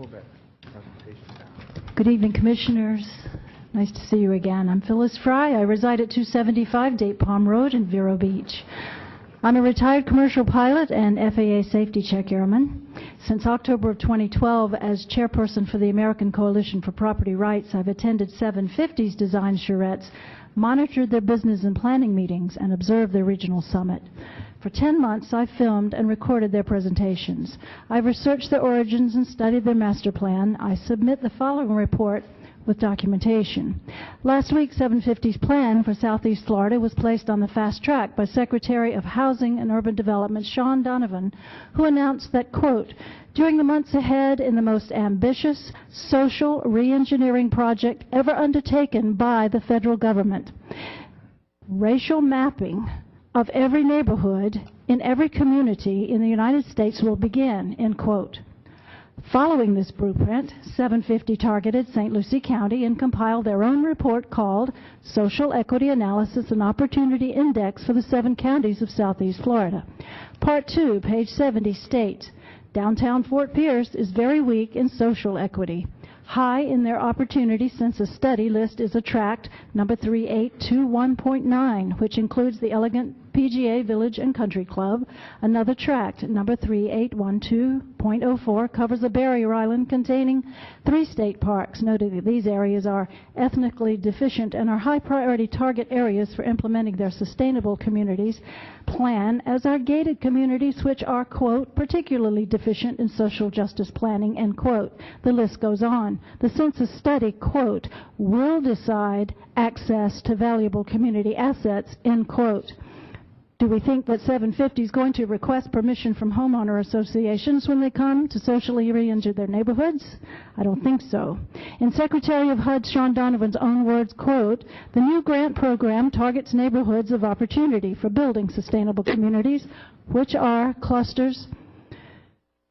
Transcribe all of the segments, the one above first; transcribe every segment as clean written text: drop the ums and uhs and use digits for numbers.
pull that presentation down. Good evening, Commissioners. Nice to see you again. I'm Phyllis Fry. I reside at 275 Date Palm Road in Vero Beach. I'm a retired commercial pilot and FAA Safety Check Airman. Since October of 2012, as chairperson for the American Coalition for Property Rights, I've attended 750's design charrettes, monitored their business and planning meetings, and observed their regional summit. For 10 months, I filmed and recorded their presentations. I've researched their origins and studied their master plan. I submit the following report with documentation. Last week, 750's plan for Southeast Florida was placed on the fast track by Secretary of Housing and Urban Development Sean Donovan, who announced that, quote, during the months ahead in the most ambitious social reengineering project ever undertaken by the federal government, racial mapping of every neighborhood in every community in the United States will begin, end quote. Following this blueprint, 750 targeted St. Lucie County and compiled their own report called Social Equity Analysis and Opportunity Index for the 7 counties of Southeast Florida. Part 2, page 70, states, downtown Fort Pierce is very weak in social equity. High in their opportunity census study list is a tract number 3821.9, which includes the elegant PGA Village and Country Club. Another tract, number 3812.04, covers a barrier island containing 3 state parks, noting that these areas are ethnically deficient and are high-priority target areas for implementing their sustainable communities plan, as are gated communities which are, quote, particularly deficient in social justice planning, end quote. The list goes on. The census study, quote, will decide access to valuable community assets, end quote. Do we think that 750 is going to request permission from homeowner associations when they come to socially re-injure their neighborhoods? I don't think so. In Secretary of HUD Sean Donovan's own words, quote, the new grant program targets neighborhoods of opportunity for building sustainable communities, which are clusters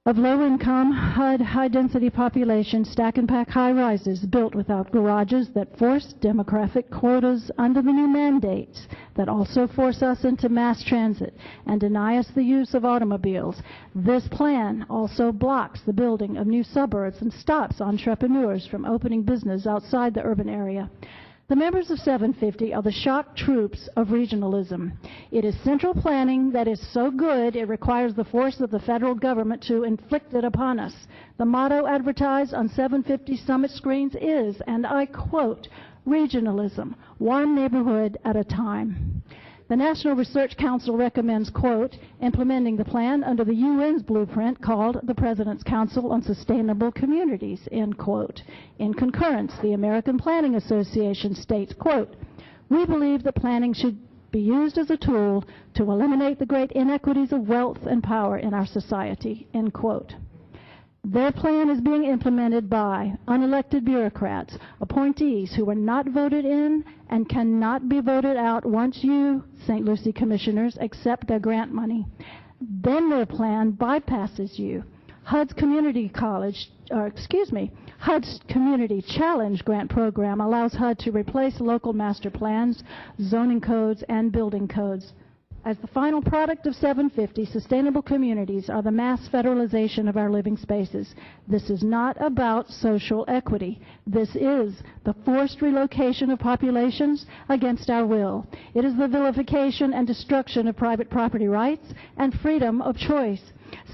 of low-income, HUD, high-density population, stack-and-pack high-rises built without garages that force demographic quotas under the new mandates that also force us into mass transit and deny us the use of automobiles. This plan also blocks the building of new suburbs and stops entrepreneurs from opening business outside the urban area. The members of 750 are the shock troops of regionalism. It is central planning that is so good it requires the force of the federal government to inflict it upon us. The motto advertised on 750 summit screens is, and I quote, regionalism, one neighborhood at a time. The National Research Council recommends, quote, implementing the plan under the UN's blueprint called the President's Council on Sustainable Communities, end quote. In concurrence, the American Planning Association states, quote, we believe that planning should be used as a tool to eliminate the great inequities of wealth and power in our society, end quote. Their plan is being implemented by unelected bureaucrats, appointees who were not voted in and cannot be voted out once you, St. Lucie commissioners, accept their grant money. Then their plan bypasses you. HUD's Community Challenge grant program allows HUD to replace local master plans, zoning codes, and building codes. As the final product of 750, sustainable communities are the mass federalization of our living spaces. This is not about social equity. This is the forced relocation of populations against our will. It is the vilification and destruction of private property rights and freedom of choice.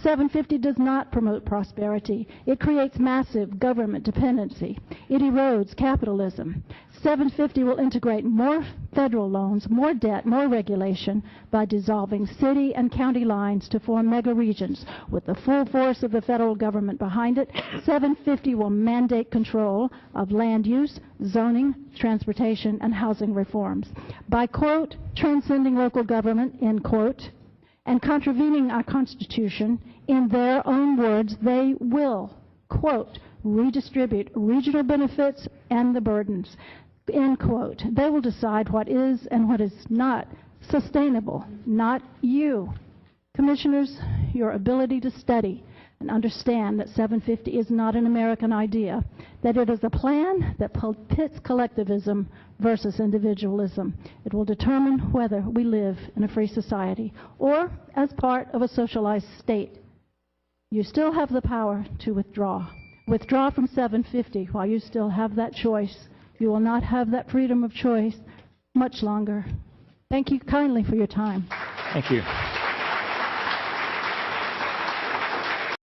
750 does not promote prosperity. It creates massive government dependency. It erodes capitalism. 750 will integrate more federal loans, more debt, more regulation by dissolving city and county lines to form mega regions. With the full force of the federal government behind it, 750 will mandate control of land use, zoning, transportation, and housing reforms. By, quote, transcending local government, end quote, and contravening our Constitution, in their own words, they will, quote, redistribute regional benefits and the burdens, end quote. They will decide what is and what is not sustainable, not you. Commissioners, your ability to study and understand that 750 is not an American idea, that it is a plan that pits collectivism versus individualism. It will determine whether we live in a free society or as part of a socialized state. You still have the power to withdraw. Withdraw from 750 while you still have that choice. You will not have that freedom of choice much longer. Thank you kindly for your time. Thank you.